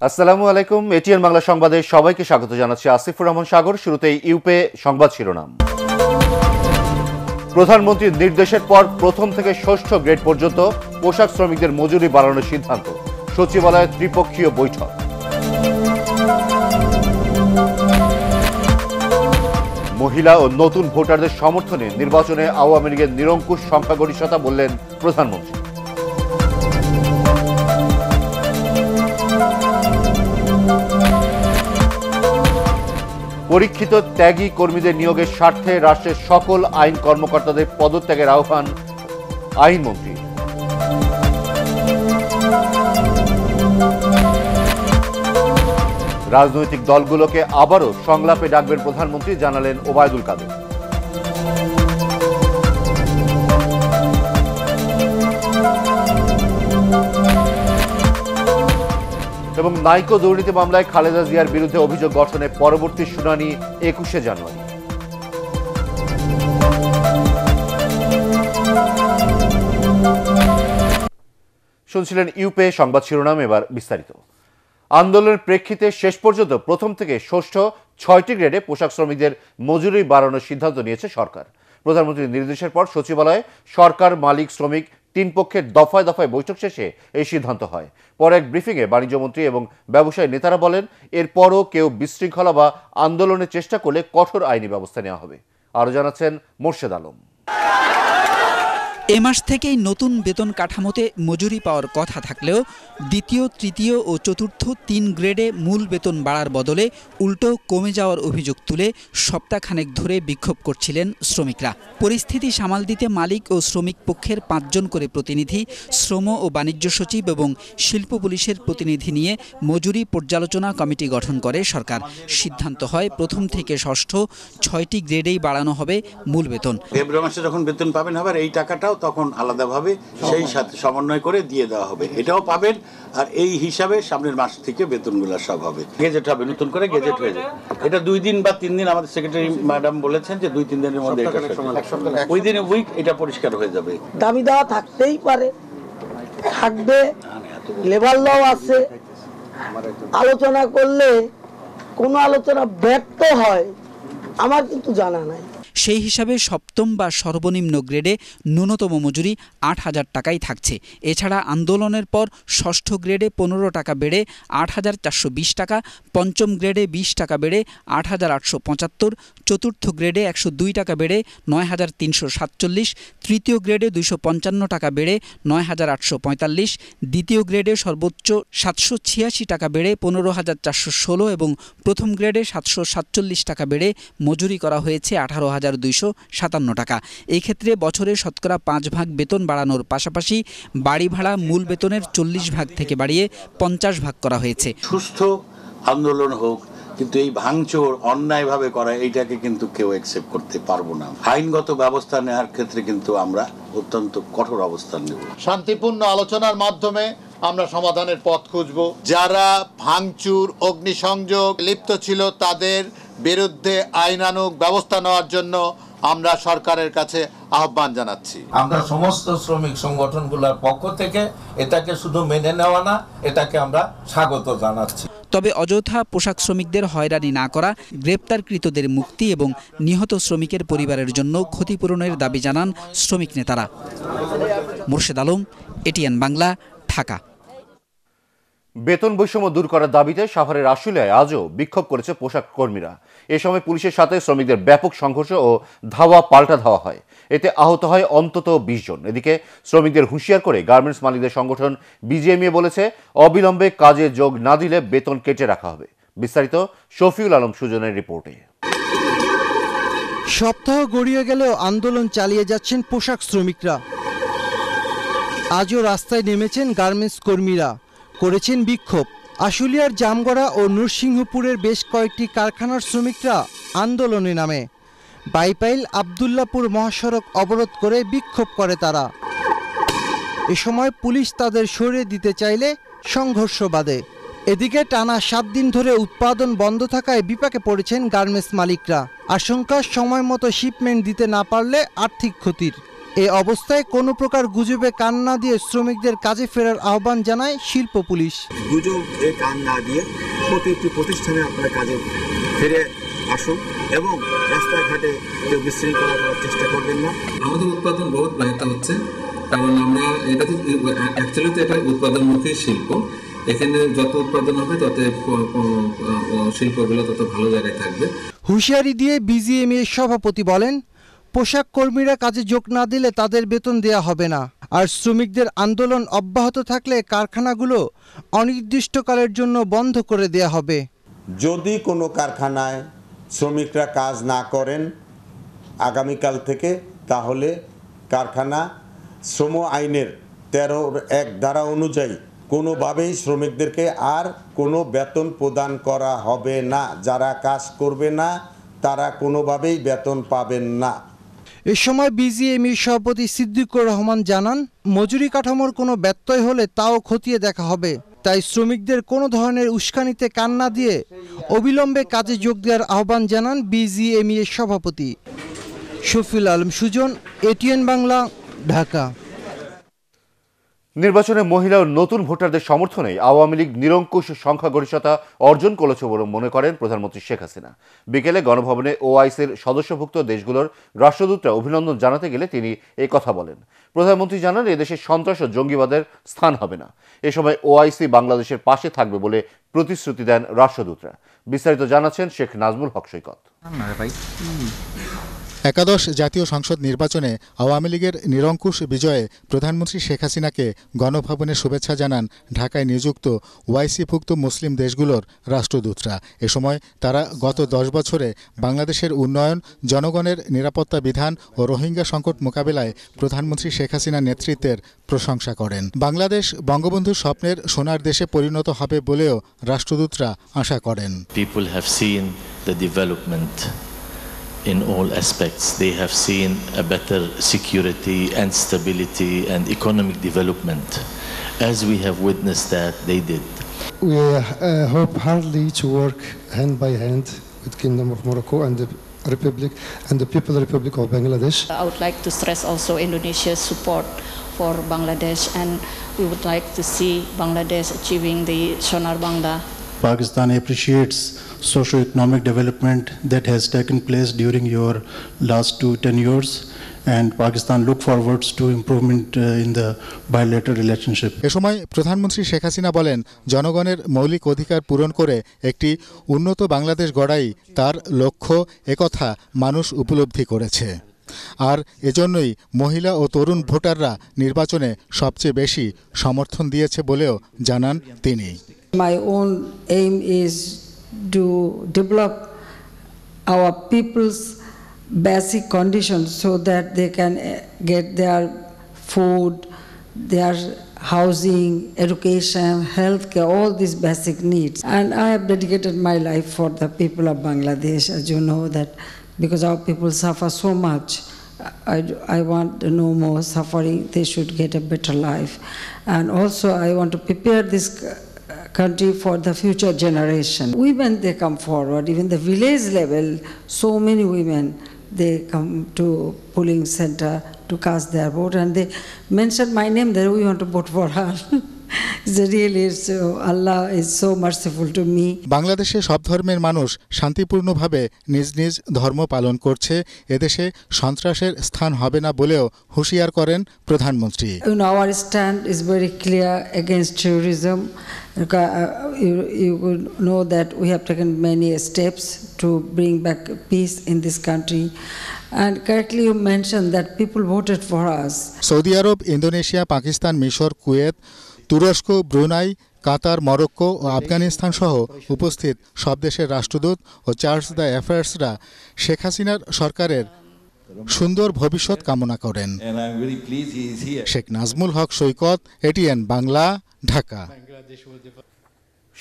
আসসালামু আলাইকুম। এটিএন বাংলা সংবাদে সবাইকে স্বাগত জানাচ্ছি আসিফুর রহমান সাগর। শুরুতেই ইউপে সংবাদ শিরোনাম। প্রধানমন্ত্রীর নির্দেশের পর প্রথম থেকে ষষ্ঠ গ্রেড পর্যন্ত পোশাক শ্রমিকদের মজুরি বাড়ানোর সিদ্ধান্ত, সচিবালয়ে ত্রিপক্ষীয় বৈঠক। মহিলা ও নতুন ভোটারদের সমর্থনে নির্বাচনে আওয়ামী লীগের নিরঙ্কুশ সংখ্যাগরিষ্ঠতা বললেন প্রধানমন্ত্রী। পরীক্ষিত ত্যাগী কর্মীদের নিয়োগের স্বার্থে রাষ্ট্রের সকল আইন কর্মকর্তাদের পদত্যাগের আহ্বান আইনমন্ত্রী। রাজনৈতিক দলগুলোকে আবারও সংলাপে ডাকবেন প্রধানমন্ত্রী, জানালেন ওবায়দুল কাদের। এবং নাইকো দুর্নীতি মামলায় খালেদা জিয়ার বিরুদ্ধে অভিযোগ গঠনে পরবর্তী শুনানি 21শে জানুয়ারি। শুনছিলেন ইউপে সংবাদ শিরোনাম, এবার বিস্তারিত। আন্দোলনের প্রেক্ষিতে শেষ পর্যন্ত প্রথম থেকে ষষ্ঠ 6টি গ্রেডে পোশাক শ্রমিকদের মজুরি বাড়ানোর সিদ্ধান্ত নিয়েছে সরকার। প্রধানমন্ত্রীর নির্দেশের পর সচিবালয়ে সরকার, মালিক, শ্রমিক তিন পক্ষের দফায় দফায় বৈঠক শেষে এই সিদ্ধান্ত হয়। পরে এক ব্রিফিংয়ে বাণিজ্যমন্ত্রী এবং ব্যবসায়ী নেতারা বলেন, এরপরও কেউ বিশৃঙ্খলা বা আন্দোলনের চেষ্টা করলে কঠোর আইনি ব্যবস্থা নেওয়া হবে। আরও জানাচ্ছেন মোর্শেদ আলম। এ মাস থেকেই নতুন বেতন কাঠামোতে মজুরি পাওয়ার কথা থাকলেও দ্বিতীয়, তৃতীয় ও চতুর্থ 3 গ্রেডে মূল বেতন বাড়ার বদলে উল্টো কমে যাওয়ার অভিযোগ তুলে সপ্তাহখানেক ধরে বিক্ষোভ করছিলেন শ্রমিকরা। পরিস্থিতি সামাল দিতে মালিক ও শ্রমিক পক্ষের 5 জন করে প্রতিনিধি, শ্রম ও বাণিজ্য সচিব এবং শিল্প পুলিশের প্রতিনিধি নিয়ে মজুরি পর্যালোচনা কমিটি গঠন করে সরকার। সিদ্ধান্ত হয় প্রথম থেকে ষষ্ঠ 6টি গ্রেডেই বাড়ানো হবে মূল বেতন। ফেব্রুয়ারি মাসে যখন বেতন পাবেন আবার এই টাকাটাও তখন আলাদাভাবে সেই সাথে সমন্বয় করে দিয়ে দেওয়া হবে, এটাও পাবেন। আর এই হিসাবে সামনের মাস থেকে বেতনগুলো সব হবে, গেজেট হবে, নতুন করে গেজেট হয়ে যাবে। এটা 2 দিন বা 3 দিন, আমাদের সেক্রেটারি ম্যাডাম বলেছেন যে 2-3 দিনের মধ্যে উইদিন এ উইক এটা পরিষ্কার হয়ে যাবে। দাবি দেওয়া থাকতেই পারে, থাকবে, লেবার ল আছে। আলোচনা করলে কোনো আলোচনা ব্যর্থ হয় আমার কিন্তু জানা নাই। সেই হিসাবে সপ্তম বা সর্বনিম্ন গ্রেডে ন্যূনতম মজুরি 8,000 টাকাই থাকছে। এছাড়া আন্দোলনের পর ষষ্ঠ গ্রেডে 15 টাকা বেড়ে 8,420 টাকা, পঞ্চম গ্রেডে 20 টাকা বেড়ে 8,875, চতুর্থ গ্রেডে 102 টাকা বেড়ে 9,347, তৃতীয় গ্রেডে 255 টাকা বেড়ে 9,845, দ্বিতীয় গ্রেডে সর্বোচ্চ 786 টাকা বেড়ে 15,416 এবং প্রথম গ্রেডে 747 টাকা বেড়ে মজুরি করা হয়েছে 18,257 টাকা। এই ক্ষেত্রে বছরে শতকরা 5 ভাগ বেতন বাড়ানোর পাশাপাশি বাড়ি ভাড়া মূল বেতনের 40 ভাগ থেকে বাড়িয়ে 50 ভাগ করা হয়েছে। সুস্থ আন্দোলন হোক, কিন্তু এই ভাঙচুর অন্যায়ভাবে করা এইটাকে কিন্তু কেউ অ্যাকসেপ্ট করতে পারবো না। আইনগত ব্যবস্থা নেওয়ার ক্ষেত্রে কিন্তু আমরা অত্যন্ত কঠোর অবস্থান নেব। শান্তিপূর্ণ আলোচনার মাধ্যমে আমরা সমাধানের পথ খুঁজব। যারা ভাঙচুর, অগ্নিসংযোগ লিপ্ত ছিল তাদের বিরুদ্ধে আইনানুগ ব্যবস্থা নেওয়ার জন্য আমরা সরকারের কাছে আহ্বান জানাচ্ছি। আমরা সমস্ত শ্রমিক সংগঠনগুলোর পক্ষ থেকে এটাকে শুধু মেনে নেওয়া না, এটাকে আমরা স্বাগত জানাচ্ছি। তবে অযথা পোশাক শ্রমিকদের হয়রানি না করা, গ্রেপ্তারকৃতদের মুক্তি এবং নিহত শ্রমিকের পরিবারের জন্য ক্ষতিপূরণের দাবি জানান শ্রমিক নেতারা। মোর্শেদ আলম, এটিএন বাংলা, ঢাকা। বেতন বৈষম্য দূর করার দাবিতে সাভারের আশুলিয়ায় আজও বিক্ষোভ করেছে পোশাক কর্মীরা। এ সময় পুলিশের সাথে শ্রমিকদের ব্যাপক সংঘর্ষ ও ধাওয়া পাল্টা ধাওয়া হয়। এতে আহত হয় অন্তত 20 জন। এদিকে শ্রমিকদের হুঁশিয়ার করে গার্মেন্টস মালিকদের সংগঠন বিজিএমইএ বলেছে, অবিলম্বে কাজে যোগ না দিলে বেতন কেটে রাখা হবে। বিস্তারিত শফিউল আলম সুজনের রিপোর্টে। সপ্তাহ গড়িয়ে গেলেও আন্দোলন চালিয়ে যাচ্ছেন পোশাক শ্রমিকরা। আজও রাস্তায় নেমেছেন গার্মেন্টস কর্মীরা, করেছেন বিক্ষোভ। আশুলিয়ার জামগড়া ও নরসিংহপুরের বেশ কয়েকটি কারখানার শ্রমিকরা আন্দোলনে নামে। বাইপাইল আবদুল্লাপুর মহাসড়ক অবরোধ করে বিক্ষোভ করে তারা। এ সময় পুলিশ তাদের সরিয়ে দিতে চাইলে সংঘর্ষ বাধে। এদিকে টানা 7 দিন ধরে উৎপাদন বন্ধ থাকায় বিপাকে পড়েছেন গার্মেন্টস মালিকরা। আশঙ্কা সময় মতো শিপমেন্ট দিতে না পারলে আর্থিক ক্ষতির। এ অবস্থায় কোনো প্রকার গুজবে কান না দিয়ে শ্রমিকদের কাজে ফেরার আহ্বান জানায় শিল্প পুলিশ। গুজবে কান না দিয়ে প্রতিটি প্রতিষ্ঠানে আপনারা কাজে ফিরে আসুন এবং রাস্তাঘাটে কেউ বিশৃঙ্খলা করার চেষ্টা করবেন না। আমাদের উৎপাদন বহুত ব্যাহত হচ্ছে, কারণ আমরা এটা তো অ্যাকচুয়ালি তো এটা উৎপাদনমুখী শিল্প। এখানে যত উৎপাদন হবে তত শিল্পগুলো তত ভালো জায়গায় থাকবে। হুঁশিয়ারি দিয়ে বিজিএমইএ সভাপতি বলেন, পোশাক কর্মীরা কাজে যোগ না দিলে তাদের বেতন দেয়া হবে না, আর শ্রমিকদের আন্দোলন অব্যাহত থাকলে কারখানাগুলো অনির্দিষ্টকালের জন্য বন্ধ করে দেয়া হবে। যদি কোনো কারখানায় শ্রমিকরা কাজ না করেন আগামীকাল থেকে, তাহলে কারখানা শ্রম আইনের 13(1) ধারা অনুযায়ী কোনোভাবেই শ্রমিকদেরকে আর কোনো বেতন প্রদান করা হবে না। যারা কাজ করবে না তারা কোনোভাবেই বেতন পাবেন না। এ সময় বিজিএমইএ সভাপতি সিদ্দিকুর রহমান জানান, মজুরি কাঠামোর কোনো ব্যত্যয় হলে তাও খতিয়ে দেখা হবে। তাই শ্রমিকদের কোনো ধরনের উস্কানিতে কান না দিয়ে অবিলম্বে কাজে যোগ দেওয়ার আহ্বান জানান বিজিএমইএ সভাপতি। শফিউল আলম সুজন, এটিএন বাংলা, ঢাকা। নির্বাচনে মহিলা ও নতুন ভোটারদের সমর্থনে আওয়ামী লীগ নিরঙ্কুশ সংখ্যাগরিষ্ঠতা অর্জন করেছে বলে মনে করেন প্রধানমন্ত্রী শেখ হাসিনা। বিকেলে গণভবনে ওআইসির সদস্যভুক্ত দেশগুলোর রাষ্ট্রদূতরা অভিনন্দন জানাতে গেলে তিনি এই কথা বলেন। প্রধানমন্ত্রী জানান, এদেশে সন্ত্রাস ও জঙ্গিবাদের স্থান হবে না। এ সময় ওআইসি বাংলাদেশের পাশে থাকবে বলে প্রতিশ্রুতি দেন রাষ্ট্রদূতরা। বিস্তারিত জানাচ্ছেন শেখ নাজমুল হক সৈকত। একাদশ জাতীয় সংসদ নির্বাচনে আওয়ামী লীগের নিরঙ্কুশ বিজয়ে প্রধানমন্ত্রী শেখ হাসিনাকে গণভবনে শুভেচ্ছা জানান ঢাকায় নিযুক্ত ওআইসিভুক্ত মুসলিম দেশগুলোর রাষ্ট্রদূতরা। এ সময় তারা গত 10 বছরে বাংলাদেশের উন্নয়ন, জনগণের নিরাপত্তা বিধান ও রোহিঙ্গা সংকট মোকাবেলায় প্রধানমন্ত্রী শেখ হাসিনার নেতৃত্বের প্রশংসা করেন। বাংলাদেশ বঙ্গবন্ধুর স্বপ্নের সোনার দেশে পরিণত হবে বলেও রাষ্ট্রদূতরা আশা করেন। People have seen the development in all aspects. They have seen a better security and stability and economic development, as we have witnessed that they did. We hope hardly to work hand by hand with Kingdom of Morocco and the Republic and the People's Republic of Bangladesh. I would like to stress also Indonesia's support for Bangladesh, and we would like to see Bangladesh achieving the Sonar Bangla. Pakistan appreciates socio-economic development that has taken place during your last 10 years, and Pakistan look forwards to improvement in the bilateral relationship. এ সময় প্রধানমন্ত্রী শেখ হাসিনা বলেন, জনগণের মৌলিক অধিকার পূরণ করে একটি উন্নত বাংলাদেশ গড়াই তার লক্ষ্য, একথা মানুষ উপলব্ধি করেছে। আর এজন্যই মহিলা ও তরুণ ভোটাররা নির্বাচনে সবচেয়ে বেশি সমর্থন দিয়েছে বলেও জানান তিনি। My own aim is to develop our people's basic conditions so that they can get their food, their housing, education, healthcare, all these basic needs. And I have dedicated my life for the people of Bangladesh, as you know, that because our people suffer so much. I want no more suffering. They should get a better life. And also I want to prepare this country for the future generation. Women, they come forward, even the village level, so many women, they come to polling center to cast their vote, and they mention my name there, we want to vote for her. Really, so Allah is so merciful to me. বাংলাদেশে সব ধর্মের মানুষ শান্তিপূর্ণভাবে নিজ নিজ ধর্ম পালন করছে। এদেশে সন্ত্রাসের স্থান হবে না বলেও হুঁশিয়ার করেন প্রধানমন্ত্রী। Our stand is very clear against terrorism. You know that we have taken many steps to bring back peace in this country. And correctly you mentioned that people voted for us. Saudi Arab, Indonesia, Pakistan, মিশর, Kuwait, তুরস্ক, Brunei, কাতার, Morocco ও আফগানিস্তান সহ উপস্থিত সব দেশের রাষ্ট্রদূত ও charge the অ্যাফেয়ার্সরা Sheikh হাসিনার সরকারের সুন্দর ভবিষ্যৎ কামনা করেন। শেখ নাজমুল হক সৈকত, এটিএন বাংলা, ঢাকা।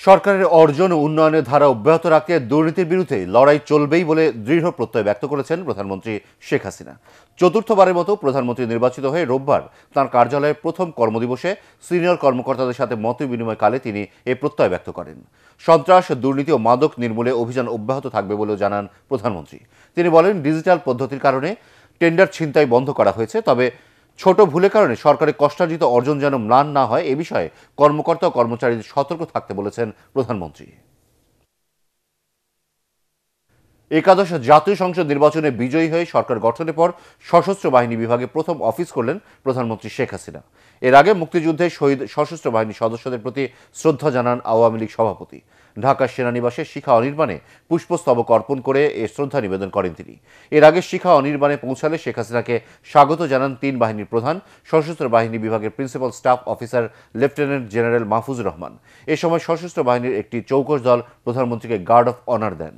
সরকারের অর্জন ও উন্নয়নের ধারা অব্যাহত রাখতে দুর্নীতির বিরুদ্ধে লড়াই চলবেই বলে দৃঢ় প্রত্যয় ব্যক্ত করেছেন প্রধানমন্ত্রী শেখ হাসিনা। চতুর্থবারের মতো প্রধানমন্ত্রী নির্বাচিত হয়ে রোববার তাঁর কার্যালয়ের প্রথম কর্মদিবসে সিনিয়র কর্মকর্তাদের সাথে মত বিনিময়কালে তিনি এ প্রত্যয় ব্যক্ত করেন। সন্ত্রাস, দুর্নীতি ও মাদক নির্মূলে অভিযান অব্যাহত থাকবে বলেও জানান প্রধানমন্ত্রী। তিনি বলেন, ডিজিটাল পদ্ধতির কারণে টেন্ডার ছিনতাই বন্ধ করা হয়েছে। তবে ছোট ভুলের কারণে সরকারের কষ্টার্জিত অর্জন যেন ম্লান না হয় এ বিষয়ে কর্মকর্তা ও কর্মচারীদের সতর্ক থাকতে বলেছেন প্রধানমন্ত্রী। একাদশ জাতীয় সংসদ নির্বাচনে বিজয়ী হয়ে সরকার গঠনের পর সশস্ত্র বাহিনী বিভাগে প্রথম অফিস করলেন প্রধানমন্ত্রী শেখ হাসিনা। এর আগে মুক্তিযুদ্ধে শহীদ সশস্ত্র বাহিনীর সদস্যদের প্রতি শ্রদ্ধা জানান আওয়ামী লীগ সভাপতি। ঢাকার সেনানিবাসে শিখা অনির্বাণে পুষ্পস্তবক অর্পণ করে এ শ্রদ্ধা নিবেদন করেন তিনি। এর আগে শিখা অনির্বাণে পৌঁছালে শেখ হাসিনাকে স্বাগত জানান 3 বাহিনীর প্রধান, সশস্ত্র বাহিনী বিভাগের principal staff officer lieutenant general Mahfuzur Rahman. এ সময় সশস্ত্র বাহিনীর একটি চৌকস দল প্রধানমন্ত্রীকে গার্ড অফ অনার দেন।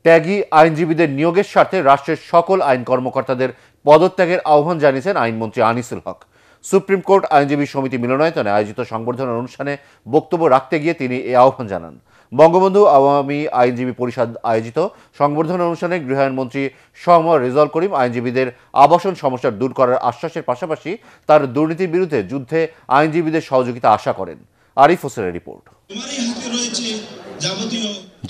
ত্যাগী আইনজীবীদের নিয়োগের স্বার্থে রাষ্ট্রের সকল আইন কর্মকর্তাদের পদত্যাগের আহ্বান জানিয়েছেন আইনমন্ত্রী আনিসুল হক। সুপ্রিম কোর্ট আইনজীবী সমিতি মিলনায়তনে আয়োজিত সংবর্ধনা অনুষ্ঠানে বক্তব্য রাখতে গিয়ে তিনি এই আহ্বান জানান। বঙ্গবন্ধু আওয়ামী আইনজীবী পরিষদ আয়োজিত সংবর্ধনা অনুষ্ঠানে গৃহায়নমন্ত্রী রেজাউল করিম আইনজীবীদের আবাসন সমস্যা দূর করার আশ্বাসের পাশাপাশি তার দুর্নীতির বিরুদ্ধে যুদ্ধে আইনজীবীদের সহযোগিতা আশা করেন। আরিফ হোসেনের রিপোর্ট।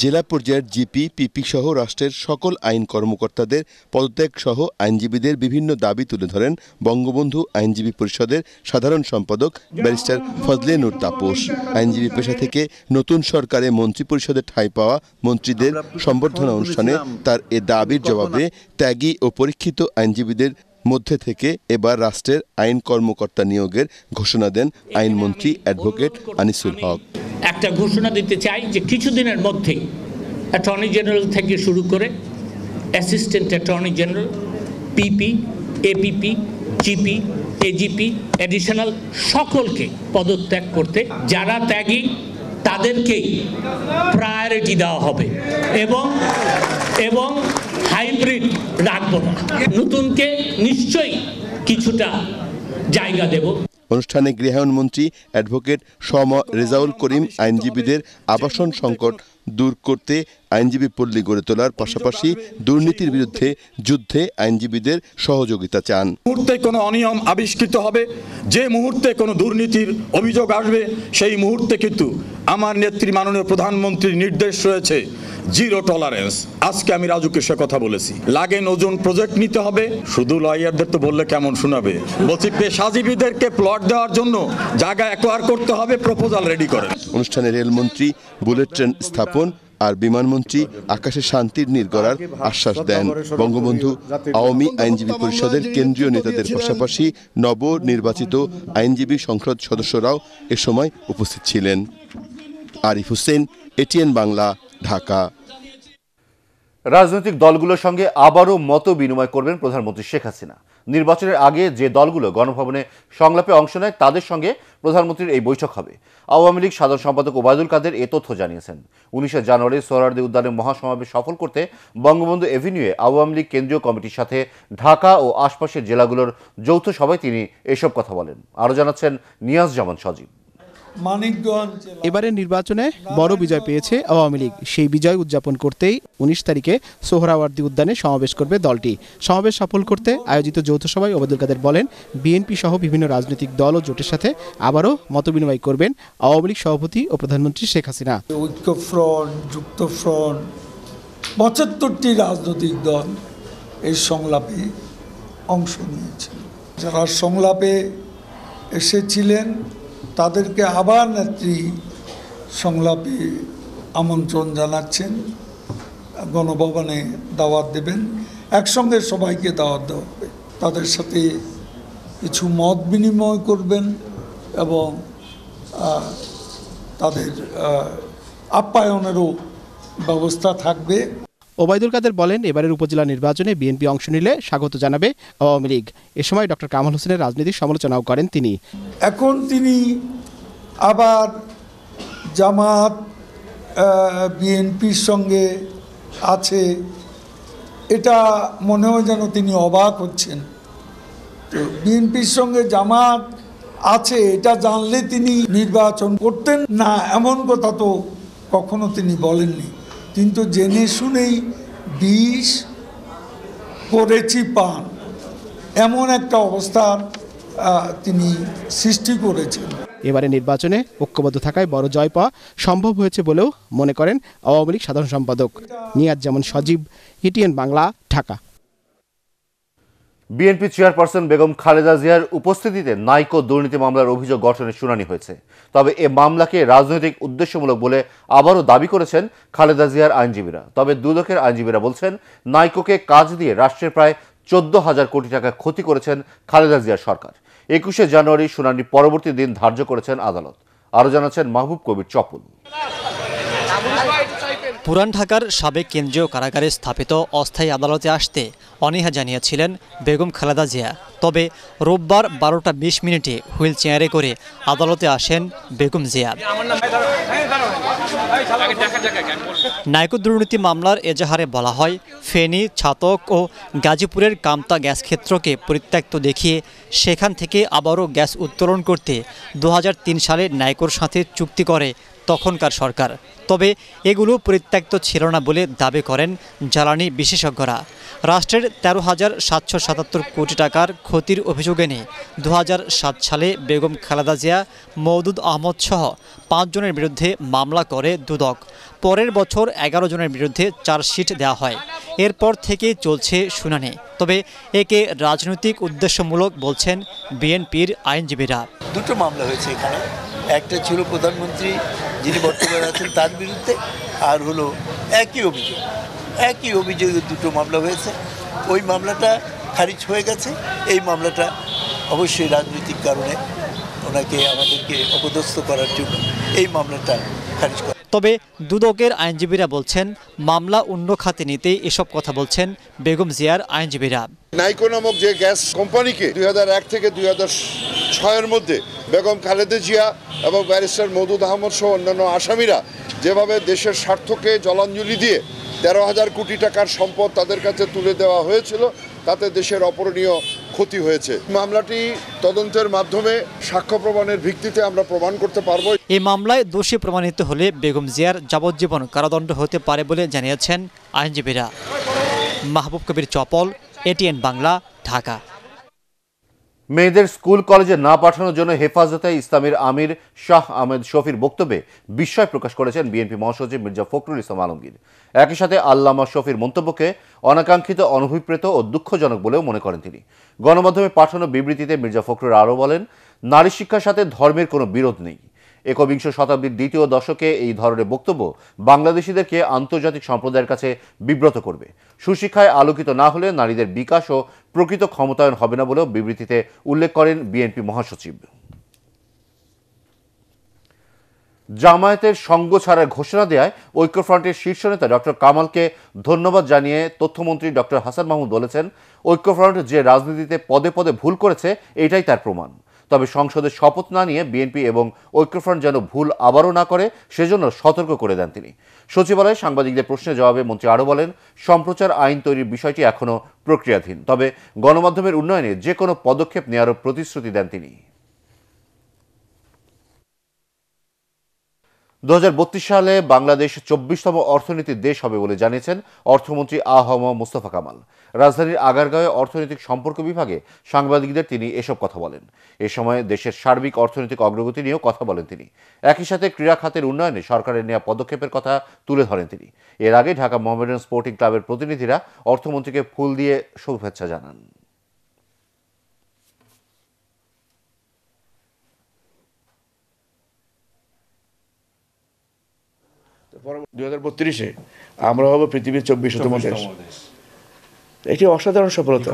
জেলা পর্যায়ের জিপি, পিপি সহ রাষ্ট্রের সকল আইন কর্মকর্তাদের পদত্যাগ সহ আইনজীবীদের বিভিন্ন দাবি তুলে ধরেন বঙ্গবন্ধু আইনজীবী পরিষদের সাধারণ সম্পাদক ব্যারিস্টার ফজলে নূর তাপস। আইনজীবী পেশা থেকে নতুন সরকারে মন্ত্রিপরিষদে ঠাঁই পাওয়া মন্ত্রীদের সম্বর্ধনা অনুষ্ঠানে তার এ দাবির জবাবে ত্যাগী ও পরীক্ষিত আইনজীবীদের মধ্যে থেকে এবার রাষ্ট্রের আইন কর্মকর্তা নিয়োগের ঘোষণা দেন আইনমন্ত্রী অ্যাডভোকেট আনিসুল হক। একটা ঘোষণা দিতে চাই যে কিছুদিনের মধ্যেই অ্যাটর্নি জেনারেল থেকে শুরু করে অ্যাসিস্ট্যান্ট অ্যাটর্নি জেনারেল, পিপি, এপিপি, জিপি, এজিপি, অ্যাডিশনাল সকলকে পদত্যাগ করতে, যারা ত্যাগী তাদেরকেই প্রায়োরিটি দেওয়া হবে এবং হাইব্রিড রাখবো না, নতুনকে নিশ্চয়ই কিছুটা জায়গা দেব। অনুষ্ঠানে গৃহায়নমন্ত্রী অ্যাডভোকেট রেজাউল করিম আইনজীবীদের আবাসন সংকট দূর করতে আইনজীবী পল্লী গড়ে তোলার পাশাপাশি দুর্নীতির বিরুদ্ধে যুদ্ধে আইনজীবীদের সহযোগিতা চান। মুহূর্তে কোনো অনিয়ম আবিষ্কৃত হবে, যে মুহূর্তে কোনো দুর্নীতির অভিযোগ আসবে, সেই মুহূর্তে কিন্তু আমার নেত্রী মাননীয় প্রধানমন্ত্রীর নির্দেশ রয়েছে জিরো টলারেন্স। আজকে আমি রাজুকে সে কথা বলেছি, লাগে নতুন প্রজেক্ট নিতে হবে। শুধু লয়ারদের তো বললে কেমন শোনাবে, বলছি পেশাজীবীদেরকে প্লট দেওয়ার জন্য জায়গা অ্যাকোয়ার করতে হবে, প্রপোজাল রেডি করেন। অনুষ্ঠানে রেলমন্ত্রী বুলেট ট্রেন স্থাপন আর বিমানমন্ত্রী আকাশে শান্তির নীড় গড়ার আশ্বাস দেন। বঙ্গবন্ধু আওয়ামী আইনজীবী পরিষদের কেন্দ্রীয় নেতাদের পাশাপাশি নবনির্বাচিত আইনজীবী সংসদ সদস্যরাও এ সময় উপস্থিত ছিলেন। আরিফ হোসেন, এটিএন বাংলা, ঢাকা। রাজনৈতিক দলগুলোর সঙ্গে আবারও মত বিনিময় করবেন প্রধানমন্ত্রী শেখ হাসিনা। নির্বাচনের আগে যে দলগুলো গণভবনে সংলাপে অংশ নেয় তাদের সঙ্গে প্রধানমন্ত্রীর এই বৈঠক হবে। আওয়ামী লীগ সাধারণ সম্পাদক ওবায়দুল কাদের এ তথ্য জানিয়েছেন। 19 জানুয়ারি সোহরাওয়ার্দী উদ্যানে মহাসমাবেশ সফল করতে বঙ্গবন্ধু এভিনিউয়ে আওয়ামী লীগ কেন্দ্রীয় কমিটির সাথে ঢাকা ও আশপাশের জেলাগুলোর যৌথ সভায় তিনি এসব কথা বলেন। আরও জানাচ্ছেন নিয়াজ জামান সজীব। এবারের নির্বাচনে বড় বিজয় পেয়েছে আওয়ামী লীগ। সেই বিজয় উদযাপন করতেই 19 তারিখে সোহরাওয়ার্দী উদ্যানে সমাবেশ করবে দলটি। সমাবেশ সফল করতে আয়োজিত যৌথ সভায় ওবায়দুল কাদের বলেন, বিএনপি সহ বিভিন্ন রাজনৈতিক দল ও জোটের সাথে আবারও মতবিনিময় করবেন আওয়ামী লীগ সভাপতি ও প্রধানমন্ত্রী শেখ হাসিনা। ঐক্যফ্রন্ট, যুক্তফ্রন্ট, 75টি রাজনৈতিক দল এই সংলাপে অংশ নিয়েছিল। যারা সংলাপে এসেছিলেন তাদেরকে আবার নেত্রী সংলাপে আমন্ত্রণ জানাচ্ছেন, গণভবনে দাওয়াত দেবেন, একসঙ্গে সবাইকে দাওয়াত দেওয়া হবে। তাদের সাথে কিছু মত বিনিময় করবেন এবং তাদের আপ্যায়নেরও ব্যবস্থা থাকবে। ওবায়দুল কাদের বলেন, এবারের উপজেলা নির্বাচনে বিএনপি অংশ নিলে স্বাগত জানাবে আওয়ামী লীগ। এ সময় ডক্টর কামাল হোসেনের রাজনৈতিক সমালোচনাও করেন তিনি। এখন তিনি আবার জামাত বিএনপির সঙ্গে আছে, এটা মনে হয় যেন তিনি অবাক হচ্ছেন। তো বিএনপির সঙ্গে জামাত আছে এটা জানলে তিনি নির্বাচন করতেন না, এমন কথা তো কখনো তিনি বলেননি। কিন্তু জেনে শুনেই বিষ করেছি পান, এমন একটা অবস্থার তিনি সৃষ্টি করেছেন। এবারে নির্বাচনে ঐক্যবদ্ধ থাকায় বড় জয় পাওয়া সম্ভব হয়েছে বলেও মনে করেন আওয়ামী লীগ সাধারণ সম্পাদক Niaz Zaman Sajib, ATN Bangla, Dhaka. BNP chairperson Begum Khaleda জিয়ার উপস্থিতিতে নাইকো দুর্নীতি মামলার অভিযোগ গঠনের শুনানি হয়েছে। তবে এ মামলাকে রাজনৈতিক উদ্দেশ্যমূলক বলে আবারও দাবি করেছেন খালেদা জিয়ার আইনজীবীরা। তবে দুদকের আইনজীবীরা বলছেন, নাইকোকে কাজ দিয়ে রাষ্ট্রের প্রায় 14,000 কোটি টাকা ক্ষতি করেছেন খালেদা জিয়ার সরকার। 21শে জানুয়ারি শুনানির পরবর্তী দিন ধার্য করেছেন আদালত। আরও জানাচ্ছেন মাহবুব কবির চপল। পুরান ঢাকার সাবেক কেন্দ্রীয় কারাগারে স্থাপিত অস্থায়ী আদালতে আসতে অনীহা জানিয়েছিলেন বেগম খালেদা জিয়া। তবে রোববার 12টা 20 মিনিটে হুইল চেয়ারে করে আদালতে আসেন বেগম জিয়া। নাইকো দুর্নীতি মামলার এজাহারে বলা হয়, ফেনী, ছাতক ও গাজীপুরের কামতা গ্যাস ক্ষেত্রকে পরিত্যক্ত দেখিয়ে সেখান থেকে আবারও গ্যাস উত্তোলন করতে 2003 সালে নাইকোর সাথে চুক্তি করে তখনকার সরকার। তবে এগুলো পরিত্যক্ত ছিল না বলে দাবি করেন জ্বালানি বিশেষজ্ঞরা। রাষ্ট্রের 13,777 কোটি টাকার ক্ষতির অভিযোগ এনে 2007 সালে বেগম খালেদা জিয়া, মওদুদ আহমদ সহ 5 জনের বিরুদ্ধে মামলা করে দুদক। পরের বছর 11 জনের বিরুদ্ধে চার্জশিট দেওয়া হয়। এরপর থেকে চলছে শুনানি। তবে একে রাজনৈতিক উদ্দেশ্যমূলক বলছেন বিএনপির আইনজীবীরা। দুটো মামলা হয়েছে এখানে, একটা ছিল প্রধানমন্ত্রী যিনি বর্তমানে আছেন তার বিরুদ্ধে, আর হলো একই অভিযোগে দুটো মামলা হয়েছে। ওই মামলাটা খারিজ হয়ে গেছে। এই মামলাটা অবশ্যই রাজনৈতিক কারণে ওনাকে আমাদেরকে অপদস্থ করার জন্য এই মামলাটা খারিজ করা। তবে দুদকের আইনজীবীরা বলছেন, মামলা অন্য খাতে নিতে এসব কথা বলছেন বেগম জিয়ার আইনজীবীরা। নাইকো নামক যে গ্যাস কোম্পানিকে 2001 থেকে 2006-এর মধ্যে বেগম খালেদা জিয়া এবং ব্যারিস্টার মওদুদ আহমদ সহ অন্যান্য আসামিরা যেভাবে দেশের স্বার্থকে জলাঞ্জলি দিয়ে 13,000 কোটি টাকার সম্পদ তাদের কাছে তুলে দেওয়া হয়েছিল, তাতে দেশের অপূরণীয় ক্ষতি হয়েছে। মামলাটি তদন্তের মাধ্যমে সাক্ষ্য প্রমাণের ভিত্তিতে আমরা প্রমাণ করতে পারব। এই মামলায় দোষী প্রমাণিত হলে বেগম জিয়ার যাবজ্জীবন কারাদণ্ড হতে পারে বলে জানিয়েছেন আইনজীবীরা। মাহবুব কবির চপল, এটিএন বাংলা, ঢাকা। মেয়েদের স্কুল কলেজে না পাঠানোর জন্য হেফাজতে ইসলামের আমির শাহ আহমেদ শফির বক্তব্যে বিস্ময় প্রকাশ করেছেন বিএনপি মহাসচিব মির্জা ফখরুল ইসলাম আলমগীর। একই সাথে আল্লামা শফির মন্তব্যকে অনাকাঙ্ক্ষিত, অনভিপ্রেত ও দুঃখজনক বলেও মনে করেন তিনি। গণমাধ্যমে পাঠানো বিবৃতিতে মির্জা ফখরুল আরও বলেন, নারী শিক্ষার সাথে ধর্মের কোনো বিরোধ নেই। 21 শতাব্দীর দ্বিতীয় দশকে এই ধরনের বক্তব্য বাংলাদেশিদেরকে আন্তর্জাতিক সম্প্রদায়ের কাছে বিব্রত করবে। সুশিক্ষায় আলোকিত না হলে নারীদের বিকাশ ও প্রকৃত ক্ষমতায়ন হবে না বলেও বিবৃতিতে উল্লেখ করেন বিএনপি মহাসচিব। জামায়াতের সঙ্গ ছাড়ার ঘোষণা দেওয়ায় ঐক্যফ্রন্টের শীর্ষ নেতা ডক্টর কামালকে ধন্যবাদ জানিয়ে তথ্যমন্ত্রী ডক্টর হাসান মাহমুদ বলেছেন, ঐক্যফ্রন্ট যে রাজনীতিতে পদে পদে ভুল করেছে এটাই তার প্রমাণ। তবে সংসদে শপথ না নিয়ে বিএনপি এবং ঐক্যফ্রন্ট যেন ভুল আবারও না করে সেজন্য সতর্ক করে দেন তিনি। সচিবালয়ে সাংবাদিকদের প্রশ্নের জবাবে মন্ত্রী আরও বলেন, সম্প্রচার আইন তৈরির বিষয়টি এখনও প্রক্রিয়াধীন। তবে গণমাধ্যমের উন্নয়নে যে কোনো পদক্ষেপ নেওয়ারও প্রতিশ্রুতি দেন তিনি। 2032 সালে বাংলাদেশ 24তম অর্থনীতির দেশ হবে বলে জানিয়েছেন অর্থমন্ত্রী আ.হ.ম মোস্তফা কামাল। রাজধানীর আগারগাঁওয়ে অর্থনৈতিক সম্পর্ক বিভাগে সাংবাদিকদের তিনি এসব কথা বলেন। এ সময় দেশের সার্বিক অর্থনৈতিক অগ্রগতি নিয়েও কথা বলেন তিনি। একই সাথে ক্রীড়া খাতের উন্নয়নে সরকারের নেওয়া পদক্ষেপের কথা তুলে ধরেন তিনি। এর আগে ঢাকা মোহামেডান স্পোর্টিং ক্লাবের প্রতিনিধিরা অর্থমন্ত্রীকে ফুল দিয়ে শুভেচ্ছা জানান। 2032-এ আমরা হব পৃথিবীর 24তম দেশ। এটি অসাধারণ সফলতা।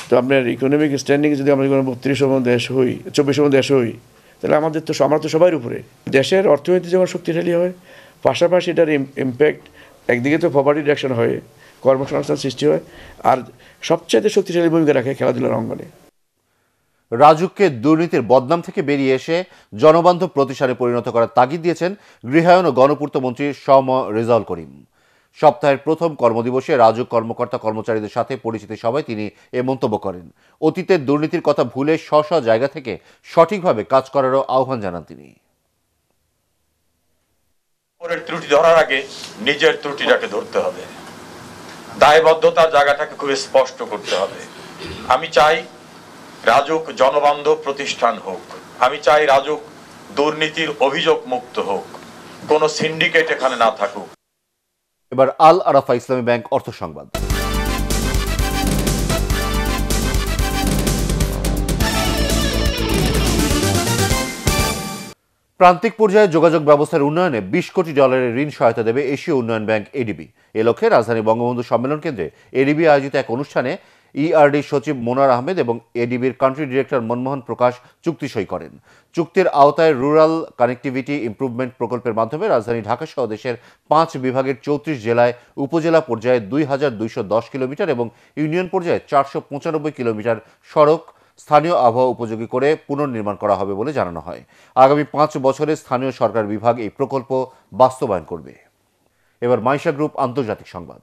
তো আপনার ইকোনমিক স্ট্যান্ডিং যদি আমরা 32তম দেশ হই, 24তম দেশ হই, তাহলে আমরা তো সবার উপরে। দেশের অর্থনীতি যখন শক্তিশালী হয়, পাশাপাশি এটার ইম্প্যাক্ট একদিকে তো পভার্টি রিডাকশন হয়, কর্মসংস্থান সৃষ্টি হয়, আর সবচেয়ে শক্তিশালী ভূমিকা রাখে খেলাধুলার অঙ্গনে। রাজুককে দুর্নীতির বদনাম থেকে বেরিয়ে এসে জনবান্ধব প্রতিষ্ঠানে পরিণত করার তাগিদ দিয়েছেন গৃহায়ন ও গণপূর্ত মন্ত্রী শ.ম. রেজাউল করিম। সপ্তাহের প্রথম কর্মদিবসে রাজুক কর্মকর্তা কর্মচারীদের সাথে পরিচিতি সভায় তিনি এ মন্তব্য করেন। অতীতের দুর্নীতির কথা ভুলে স্ব জায়গা থেকে সঠিকভাবে কাজ করারও আহ্বান জানান তিনি। পরের ত্রুটি ধরার আগে নিজের ত্রুটিটাকে ধরতে হবে, দায়বদ্ধতার জায়গাটাকে খুব স্পষ্ট করতে হবে। আমি চাই রাজুক জনবান্ধব প্রতিষ্ঠান হোক। আমি চাই রাজুক দুর্নীতির অভিযোগ মুক্ত হোক, কোনো সিন্ডিকেট এখানে না থাকুক। এবার আল আরাফা ইসলামী ব্যাংক অর্থ সংবাদ। প্রান্তিক পর্যায়ে যোগাযোগ ব্যবস্থার উন্নয়নে 20 কোটি ডলারের ঋণ সহায়তা দেবে এশীয় উন্নয়ন ব্যাংক এডিবি। এ লক্ষ্যে রাজধানী বঙ্গবন্ধু সম্মেলন কেন্দ্রে এডিবি আয়োজিত এক অনুষ্ঠানে ইআরডি সচিব মোনার আহমেদ এবং এডিবির কান্ট্রি ডিরেক্টর মনমোহন প্রকাশ চুক্তি সই করেন। চুক্তির আওতায় রুরাল কানেক্টিভিটি ইমপ্রুভমেন্ট প্রকল্পের মাধ্যমে রাজধানী ঢাকা সহ দেশের 5 বিভাগের 34 জেলায় উপজেলা পর্যায়ে 2210 কিলোমিটার এবং ইউনিয়ন পর্যায়ে 495 কিলোমিটার সড়ক স্থানীয় আবহাওয়া উপযোগী করে পুনর্নির্মাণ করা হবে বলে জানানো হয়। আগামী 5 বছরে স্থানীয় সরকার বিভাগ এই প্রকল্প বাস্তবায়ন করবে। এবার মাইশা গ্রুপ আন্তর্জাতিক সংবাদ।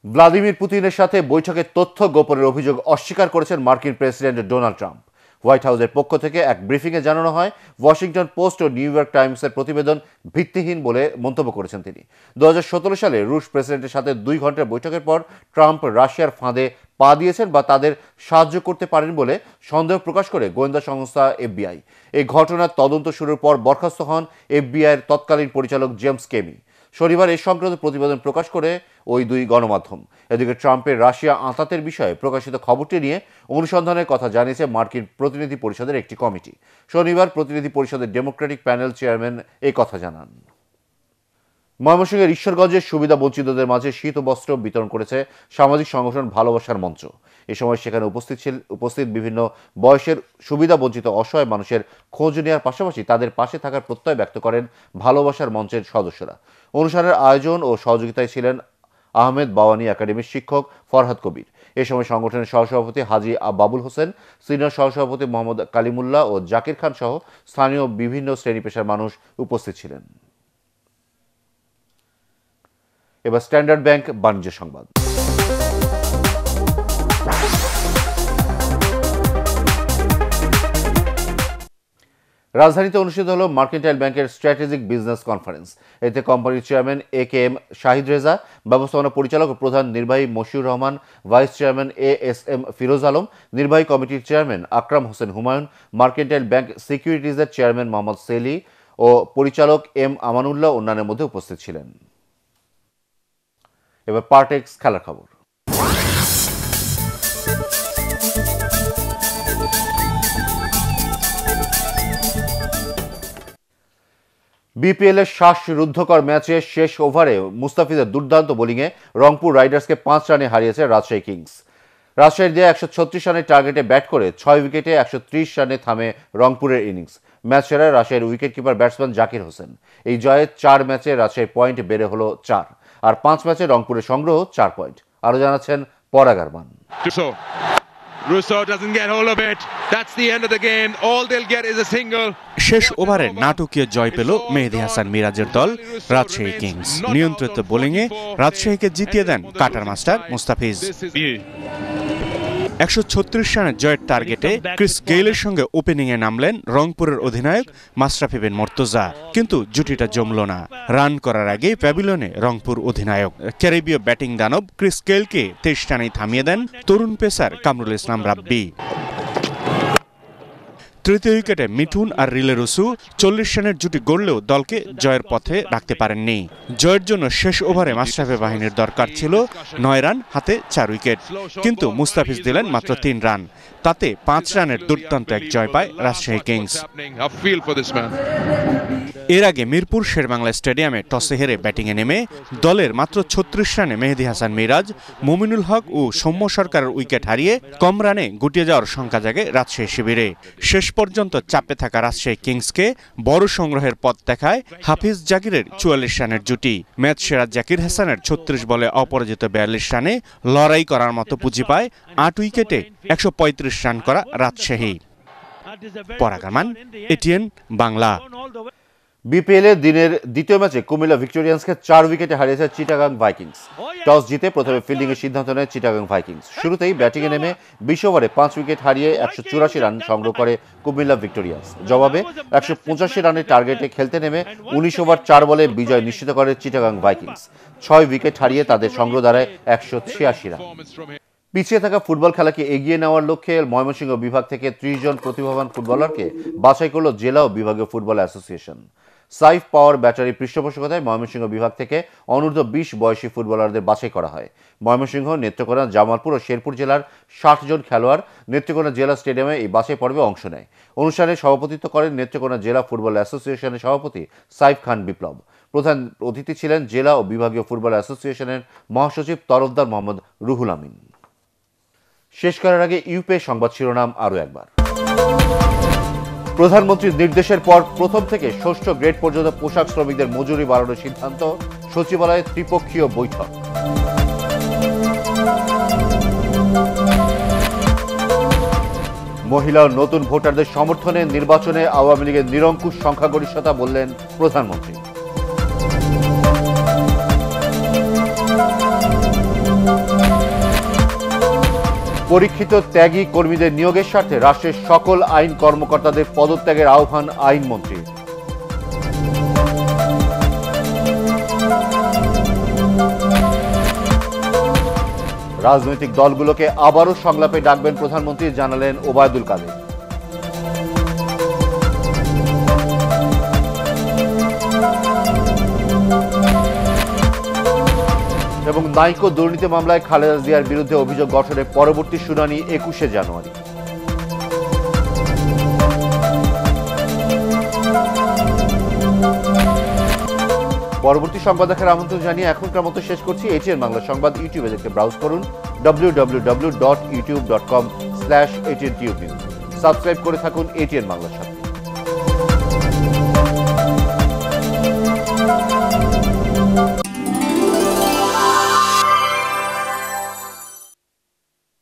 ভ্লাদিমির পুতিনের সাথে বৈঠকে তথ্য গোপনের অভিযোগ অস্বীকার করেছেন মার্কিন প্রেসিডেন্ট ডোনাল্ড ট্রাম্প। হোয়াইট হাউসের পক্ষ থেকে এক ব্রিফিংয়ে জানানো হয়, ওয়াশিংটন পোস্ট ও নিউ ইয়র্ক টাইমসের প্রতিবেদন ভিত্তিহীন বলে মন্তব্য করেছেন তিনি। 2017 সালে রুশ প্রেসিডেন্টের সাথে 2 ঘন্টার বৈঠকের পর ট্রাম্প রাশিয়ার ফাঁদে পা দিয়েছেন বা তাদের সাহায্য করতে পারেন বলে সন্দেহ প্রকাশ করে গোয়েন্দা সংস্থা এফবিআই। এই ঘটনার তদন্ত শুরুর পর বরখাস্ত হন এফবিআইয়ের তৎকালীন পরিচালক জেমস কেমি। শনিবার এই সংক্রান্ত প্রতিবেদন প্রকাশ করে ওই 2 গণমাধ্যম। এদিকে ট্রাম্পের রাশিয়া আঁতাতের বিষয়ে প্রকাশিত খবরটি নিয়ে অনুসন্ধানের কথা জানিয়েছে মার্কিন প্রতিনিধি পরিষদের একটি কমিটি। শনিবার প্রতিনিধি পরিষদের ডেমোক্রেটিক প্যানেল চেয়ারম্যান এই কথা জানান। ময়মনসিংহের ঈশ্বরগঞ্জের সুবিধা বঞ্চিতদের মাঝে শীত বস্ত্র বিতরণ করেছে সামাজিক সংগঠন ভালোবাসার মঞ্চ। এ সময় সেখানে উপস্থিত বিভিন্ন বয়সের সুবিধা বঞ্চিত অসহায় মানুষের খোঁজ নেওয়ার পাশাপাশি তাদের পাশে থাকার প্রত্যয় ব্যক্ত করেন ভালোবাসার মঞ্চের সদস্যরা। অনুষ্ঠানের আয়োজন ও সহযোগিতায় ছিলেন আহমেদ বাওয়ানি একাডেমির শিক্ষক ফরহাদ কবির। এ সময় সংগঠনের সহসভাপতি হাজী বাবুল হোসেন, সিনিয়র সহসভাপতি মোহাম্মদ কালিমুল্লাহ ও জাকির খান সহ স্থানীয় বিভিন্ন শ্রেণী পেশার মানুষ উপস্থিত ছিলেন। এবার স্ট্যান্ডার্ড ব্যাংক বাণিজ্য সংবাদ। রাজধানীতে অনুষ্ঠিত হল মার্কেন্টাইল ব্যাংকের স্ট্র্যাটেজিক বিজনেস কনফারেন্স। এতে কোম্পানির চেয়ারম্যান AKM শাহিদ রেজা, ব্যবস্থাপনা পরিচালক ও প্রধান নির্বাহী Mashiur Rahman, vice chairman ASM Firoz Alam, নির্বাহী কমিটির chairman Akram Hossain Humayun, mercantile bank সিকিউরিটিজের চেয়ারম্যান মোহাম্মদ সেলি ও পরিচালক M আমানুল্লাহ অন্যান্যের মধ্যে উপস্থিত ছিলেন। এবার পার্টেক্স খেলার খবর। বিপিএল এর শ্বাসরুদ্ধকর ম্যাচে শেষ ওভারে মুস্তাফিজের দুর্দান্ত বোলিংয়ে রংপুর রাইডার্সকে 5 রানে হারিয়েছে রাজশাহী কিংস। রাজশাহীর দিয়ে 136 রানের টার্গেটে ব্যাট করে 6 উইকেটে 130 রানে থামে রংপুরের ইনিংস। ম্যাচ সেরায় রাজশাহীর wicket keeper batsman Zakir Hossain. এই জয়ে 4 ম্যাচে রাজশাহীর পয়েন্ট বেড়ে হলো 4, আর 5 ম্যাচে রংপুরের সংগ্রহ 4 পয়েন্ট। আরো জানাচ্ছেন পরাগ Arman. Russo doesn't get hold of it. That's the end of the game. All they'll get is a single. শেষ ওভারে নাটকীয় জয় পেল মেহেদী হাসান মিরাজের দল রাজশাহী কিংস। নিয়ন্ত্রিত বোলিংয়ে রাজশাহীকে জিতিয়ে দেন কাটার মাস্টার মুস্তাফিজ। 136 রানের জয়ের টার্গেটে ক্রিস গেইলের সঙ্গে ওপেনিংয়ে নামলেন রংপুরের অধিনায়ক মাশরাফি বিন মুর্তজা, কিন্তু জুটিটা জমল না। রান করার আগে প্যাভিলিয়নে রংপুর অধিনায়ক ক্যারিবীয় ব্যাটিং দানব ক্রিস গেইলকে 23 রানেই থামিয়ে দেন তরুণ পেসার কামরুল ইসলাম রাব্বি। তৃতীয় উইকেটে মিঠুন আর রিলে রসু 40 রানের জুটি গড়লেও দলকে জয়ের পথে রাখতে পারেননি। জয়ের জন্য শেষ ওভারে মাশরাফি বাহিনীর দরকার ছিল 9 রান, হাতে 4 উইকেট, কিন্তু মুস্তাফিজ দিলেন মাত্র 3 রান। তাতে 5 রানের দুর্দান্ত এক জয় পায় রাজশাহী কিংস। এর আগে মিরপুর শেরবাংলা স্টেডিয়ামে টসে হেরে ব্যাটিংয়ে নেমে দলের মাত্র 36 রানে মেহেদী হাসান মিরাজ, মুমিনুল হক ও সৌম্য সরকারের উইকেট হারিয়ে কম রানে গুটিয়ে যাওয়ার শঙ্কা জাগে রাজশাহী শিবিরে। শেষ পর্যন্ত চাপে থাকা রাজশাহী কিংসকে বড় সংগ্রহের পথ দেখায় হাফিজ জাকিরের 44 রানের জুটি। ম্যাচ সেরা জাকির হাসানের 36 বলে অপরাজিত 42 রানে লড়াই করার মতো পুঁজি পায় 8 উইকেটে 135 রান করা রাজশাহী। পরাগ আরমান, এটিএন বাংলা। বিপিএল এর দিনের দ্বিতীয় ম্যাচে কুমিল্লা ভিক্টোরিয়ান্সকে 4 উইকেটে হারিয়েছে চিটাগাং ভাইকিংস। টস জিতে প্রথমে ফিল্ডিং এর সিদ্ধান্ত নেয় চিটাগাং ভাইকিংস। শুরুতেই ব্যাটিংয়ে নেমে 20 ওভারে 5 উইকেট হারিয়ে 184 রান সংগ্রহ করে কুমিল্লা ভিক্টোরিয়ান্স। জবাবে 185 রানের টার্গেটে খেলতে নেমে 19 ওভার 4 বলে বিজয় নিশ্চিত করে চিটাগাং ভাইকিংস। 6 উইকেট হারিয়ে তাদের সংগ্রহ দাঁড়ায় 186 রান। পিছিয়ে থাকা ফুটবল খেলাকে এগিয়ে নেওয়ার লক্ষ্যে ময়মনসিংহ বিভাগ থেকে 30 জন প্রতিভাবান ফুটবলারকে বাছাই করল জেলা ও বিভাগীয় ফুটবল অ্যাসোসিয়েশন। সাইফ পাওয়ার ব্যাটারি পৃষ্ঠপোষকতায় ময়মনসিংহ বিভাগ থেকে অনূর্ধ্ব 20 বয়সী ফুটবলারদের বাছাই করা হয়। ময়মনসিংহ, নেত্রকোনা, জামালপুর ও শেরপুর জেলার 60 জন খেলোয়াড় নেত্রকোনা জেলা স্টেডিয়ামে এই বাছাই পর্বে অংশ নেয়। অনুষ্ঠানে সভাপতিত্ব করেন নেত্রকোনা জেলা ফুটবল অ্যাসোসিয়েশনের সভাপতি সাইফ খান বিপ্লব। প্রধান অতিথি ছিলেন জেলা ও বিভাগীয় ফুটবল অ্যাসোসিয়েশনের মহাসচিব তরফদার মোহাম্মদ রুহুল আমিন। শেষ করার আগে ইউপে সংবাদ শিরোনাম আরও একবার। প্রধানমন্ত্রীর নির্দেশের পর প্রথম থেকে ষষ্ঠ গ্রেড পর্যন্ত পোশাক শ্রমিকদের মজুরি বাড়ানোর সিদ্ধান্ত, সচিবালয়ে ত্রিপক্ষীয় বৈঠক। মহিলা ও নতুন ভোটারদের সমর্থনে নির্বাচনে আওয়ামী লীগের নিরঙ্কুশ সংখ্যাগরিষ্ঠতা বললেন প্রধানমন্ত্রী। পরীক্ষিত ত্যাগী কর্মীদের নিয়োগের স্বার্থে রাষ্ট্রের সকল আইন কর্মকর্তাদের পদত্যাগের আহ্বান আইনমন্ত্রীর। রাজনৈতিক দলগুলোকে আবারও সংলাপে ডাকবেন প্রধানমন্ত্রী, জানালেন ওবায়দুল কাদের। এবং নাইকো দুর্নীতি মামলায় খালেদা জিয়ার বিরুদ্ধে অভিযোগ গঠনের পরবর্তী শুনানি 21শে জানুয়ারি। পরবর্তী সংবাদ দেখার আমন্ত্রণ জানিয়ে এখনকার মতো শেষ করছি। এটিএন বাংলা সংবাদ ইউটিউবে দেখতে ব্রাউজ করুন www.youtube.com/ATNTubenews। সাবস্ক্রাইব করে থাকুন এটিএন বাংলার সাথে।